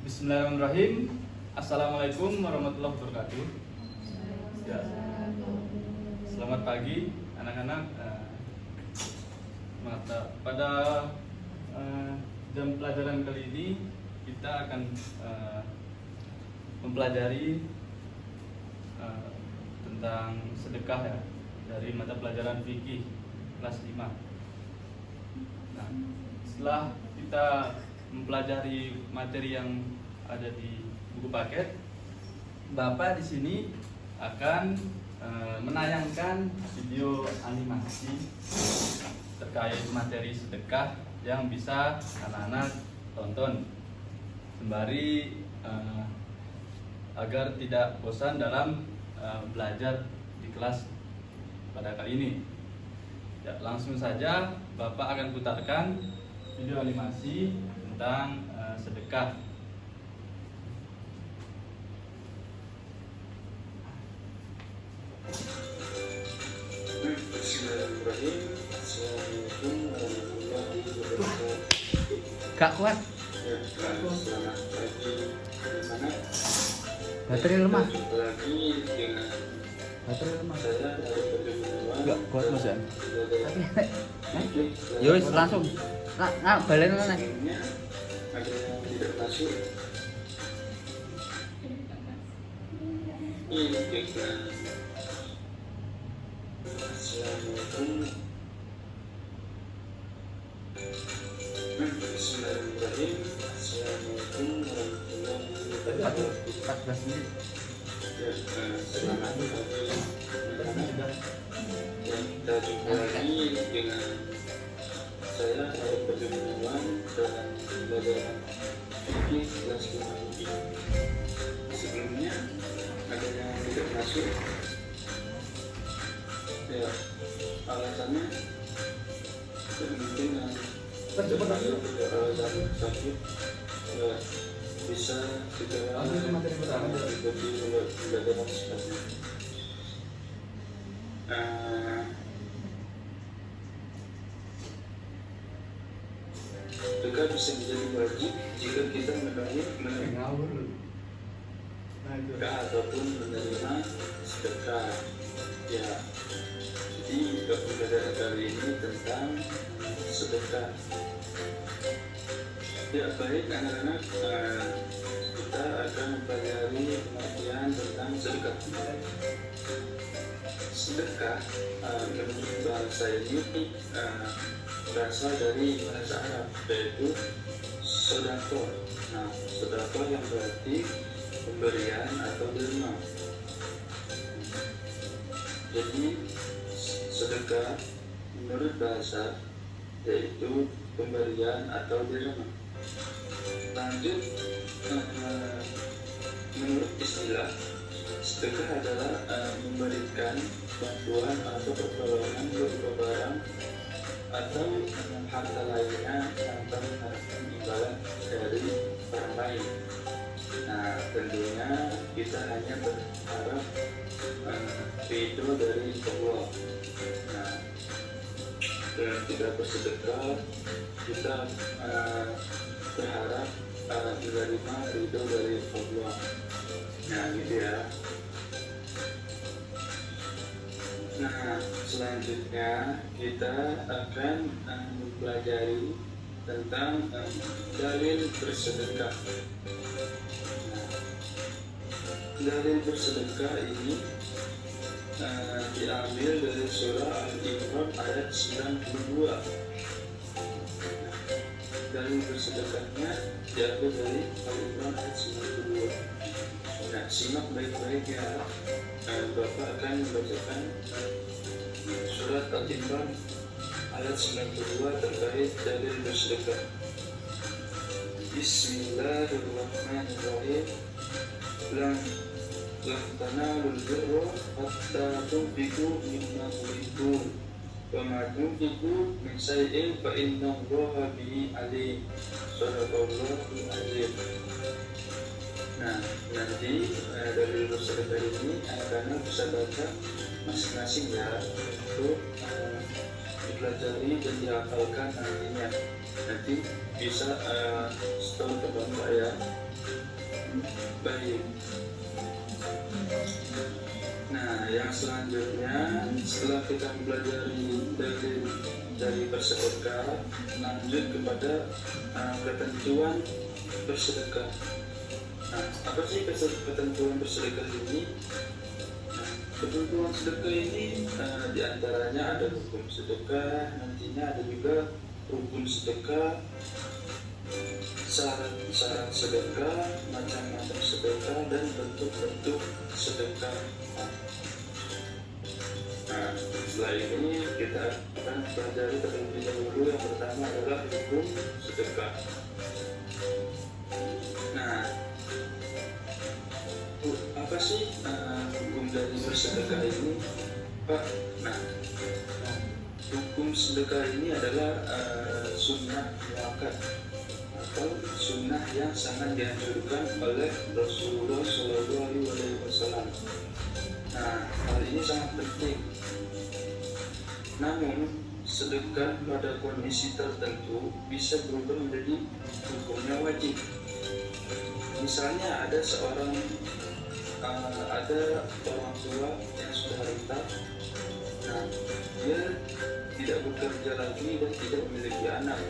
Bismillahirrahmanirrahim. Assalamualaikum warahmatullahi wabarakatuh. Ya. Selamat pagi anak-anak. Pada jam pelajaran kali ini kita akan mempelajari tentang sedekah ya, dari mata pelajaran fikih kelas 5. Nah, setelah kita mempelajari materi yang ada di buku paket, Bapak di sini akan menayangkan video animasi terkait materi sedekah yang bisa anak-anak tonton sembari agar tidak bosan dalam belajar di kelas pada kali ini. Ya, langsung saja Bapak akan putarkan video animasi tentang sedekah. Bismillahirrahmanirrahim. Assalamualaikum warahmatullahi wabarakatuh. Gak kuat. Selamat pagi. Bagaimana? Baterai lemah. Jumpa lagi dengan Baterai lemah. saya dari Pertemuan. Enggak kuat Mas ya. Yo langsung. Nah, balen mana? Sebelumnya ada yang tidak masuk. Ini iklan. Assalamualaikum. Bismillahirrahmanirrahim. Assalamualaikum warahmatullahi wabarakatuh. 14 menit. Ya, selamat pagi anak-anak. Dan kita jumpa lagi dengan saya Arif Perjuangan dalam pelajaran fikih kelas 5 ini. Sebelumnya ada yang tidak masuk. Ya, alasannya mungkin alasan sakit ya, bisa kita ikuti pelajaran selanjutnya. Sedekah bisa menjadi wajib jika kita menerima ataupun menerima sedekah. Ya, jadi pelajaran kali ini tentang sedekah. Ya, baik anak-anak, kita akan mempelajari pengertian tentang sedekah. Sedekah menurut bahasa ini berasal dari bahasa Arab, yaitu sedekah. Nah, sedekah yang berarti pemberian atau derma. Jadi sedekah menurut bahasa yaitu pemberian atau derma. Lanjut, menurut istilah, sedekah adalah memberikan bantuan atau pertolongan berupa barang atau harta lainnya tanpa mengharapkan imbalan dari orang lain. Nah, tentunya kita hanya berharap itu dari Allah. Nah, dengan kita bersedekah, kita berharap menerima ridho dari Allah. Nah, gitu ya. Nah, selanjutnya kita akan mempelajari tentang dalil bersedekah. Nah, dalil bersedekah ini diambil dari surah Al-Imran ayat 92. Dalil bersedekahnya diambil dari Al-Imran ayat 92. Nah, simak baik-baik ya. Bapak akan membacakan surat Al-Imran ayat 92 terkait dalil bersedekah. Bismillahirrahmanirrahim. Lan tanalul birra hatta tunfiqu mimma tuhibbun wa ma tunfiqu min shay'in fa innallaha bihi alim. Shadaqallahu azim. Nah, nanti dari bersedekah ini anak-anak bisa baca masing-masing ya, untuk dipelajari dan dihafalkan nantinya. Nanti bisa store ke Bapak ya. selanjutnya setelah kita mempelajari dari bersedekah, lanjut kepada ketentuan bersedekah. Nah, apa sih ketentuan bersedekah ini? Nah, ketentuan sedekah ini diantaranya ada hukum sedekah, nantinya ada juga rukun sedekah, syarat sedekah, macam-macam sedekah, dan bentuk-bentuk sedekah. Nah, setelah ini kita akan pelajari terlebih dahulu. Yang pertama adalah hukum sedekah. Nah, apa sih hukum dari bersedekah ini, Pak? Nah, hukum sedekah ini adalah sunnah muakkad atau sunnah yang sangat dianjurkan oleh Rasulullah SAW. Nah, hal ini sangat penting. Namun, sedekah pada kondisi tertentu bisa berubah menjadi hukumnya wajib. Misalnya ada orang tua yang sudah renta. Nah, dia tidak bekerja lagi dan tidak memiliki anak,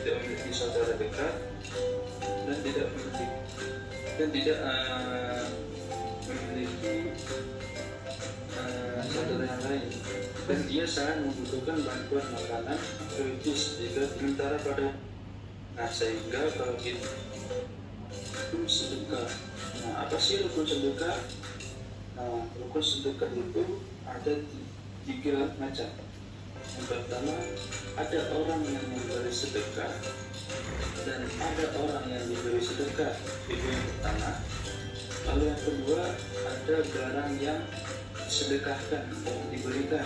tidak memiliki saudara dekat, dan tidak memiliki saudara yang lain, dan dia sangat membutuhkan bantuan makanan kritis jika sementara pada. Nah, sehingga kalau kita rukun sedekah. Nah, apa sih rukun sedekah? Nah, rukun sedekah itu ada 3 macam. Yang pertama, ada orang yang memberi sedekah dan ada orang yang diberi sedekah. Itu yang pertama. Lalu yang kedua, ada barang yang disedekahkan atau diberikan.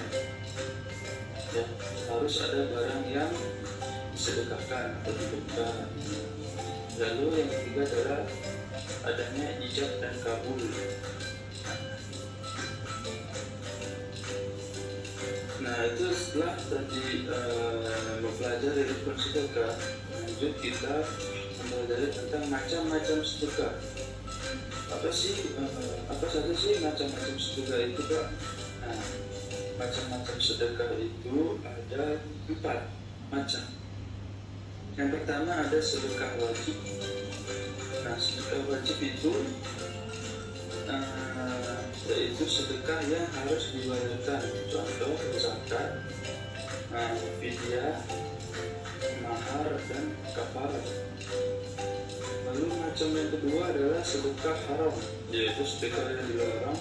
Ya, harus ada barang yang disedekahkan atau diberikan. Lalu yang ketiga adalah adanya ijab dan kabul. Nah, itu setelah tadi mempelajari rukun sedekah, lanjut kita mempelajari tentang macam-macam sedekah. Apa saja sih macam-macam sedekah itu, Pak? Nah, macam-macam sedekah itu ada 4 macam. Yang pertama ada sedekah wajib. Nah, sedekah wajib itu yaitu sedekah yang harus dibayarkan. Contoh zakat, fidyah, mahar, dan kafarat. Lalu macam yang kedua adalah sedekah haram, yaitu sedekah yang dilarang.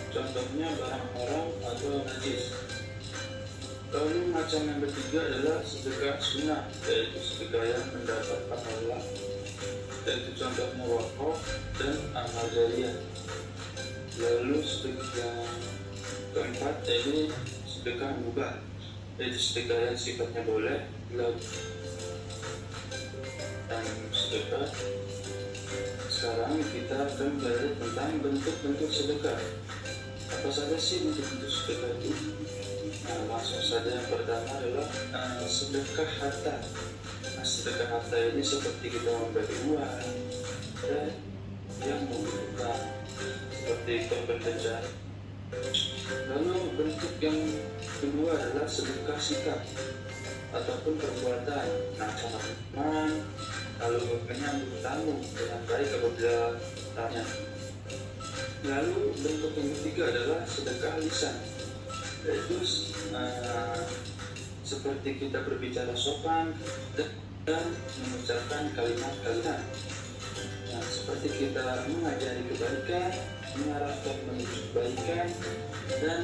Contohnya barang haram atau najis. Lalu macam yang ketiga adalah sedekah sunnah, yaitu sedekah yang mendapat pahala, yaitu contohnya wakaf dan amal jariah. Lalu sedekah yang keempat yaitu sedekah mubah, yaitu sedekah yang sifatnya boleh. Dan sedekah, sekarang kita akan belajar tentang bentuk-bentuk sedekah. Apa saja sih bentuk-bentuk sedekah itu? Nah, langsung saja yang pertama adalah sedekah harta. Nah, sedekah harta ini seperti kita memberi uang dan yang membutuhkan, seperti korban bencana. Lalu bentuk yang kedua adalah sedekah sikap ataupun perbuatan. Nah, teman-teman, lalu menyambut tamu dengan baik apabila tanya. Lalu bentuk yang ketiga adalah sedekah lisan, yaitu seperti kita berbicara sopan dan mengucapkan kalimat-kalimat. Nah, seperti kita mengajari kebaikan, mengarahkan menuju kebaikan, dan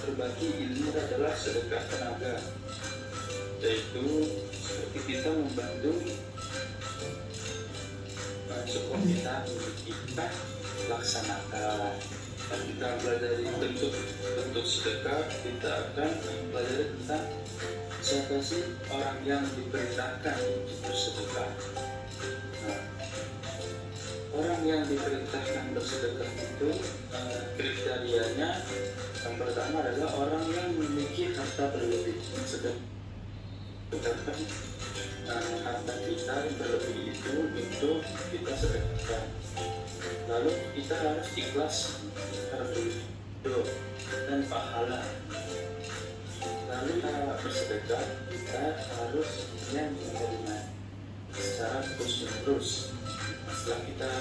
berbagi ilmu adalah sedekah tenaga, yaitu seperti kita membantu sekolah kita laksanakan. Dan kita belajar bentuk sedekah, kita akan belajar tentang siapa sih orang yang diperintahkan untuk bersedekah. Nah, orang yang diperintahkan bersedekah itu kriterianya yang pertama adalah orang yang memiliki harta berlebih. Sedekahkan harta kita yang berlebih itu untuk kita sedekahkan. Lalu kita harus ikhlas dan pahala. Lalu kita bersedekah, kita harus yang menerima secara terus-menerus. Setelah kita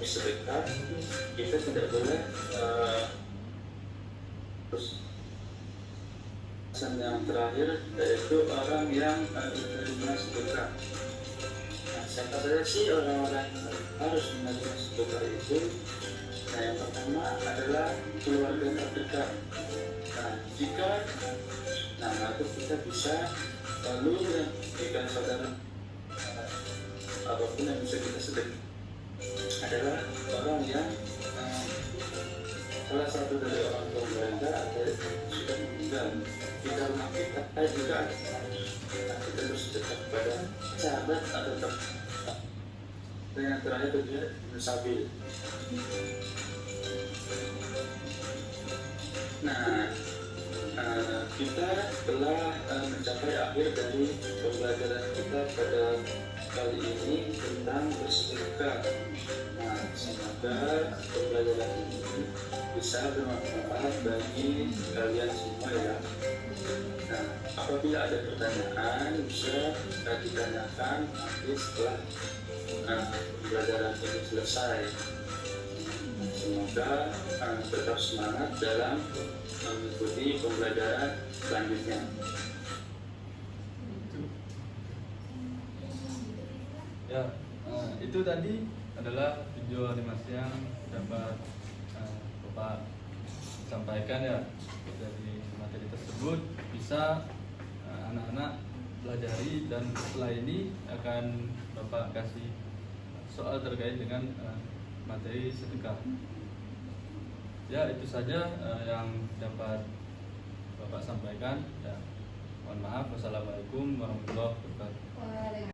bersedekah, kita tidak boleh terus. Yang terakhir yaitu orang yang menerima sedekah. Nah, siapa saja sih orang-orang yang harus menerima sedekah itu? Nah, yang pertama adalah keluarga terdekat. Nah, maka kita bisa lalu jika saudara apapun yang bisa kita sedekah adalah orang yang salah satu dari orang tua mereka ada sudah meninggal. Kita rumah kita juga kita bersedekah kepada sahabat atau teman. Dan yang terakhir juga musabil. Nah, kita telah mencapai akhir dari pembelajaran kita pada kali ini tentang bersedekah. Nah, semoga pembelajaran ini bisa bermanfaat bagi kalian semua ya. Nah, apabila ada pertanyaan bisa ditanyakan nanti setelah pembelajaran ini selesai. Semoga tetap semangat dalam mengikuti pembelajaran selanjutnya. Ya, itu tadi adalah video animasi yang dapat Bapak sampaikan ya. Dari materi tersebut bisa anak-anak pelajari, dan setelah ini akan Bapak kasih soal terkait dengan materi sedekah. Ya, itu saja yang dapat Bapak sampaikan. Ya, mohon maaf. Wassalamualaikum warahmatullahi wabarakatuh.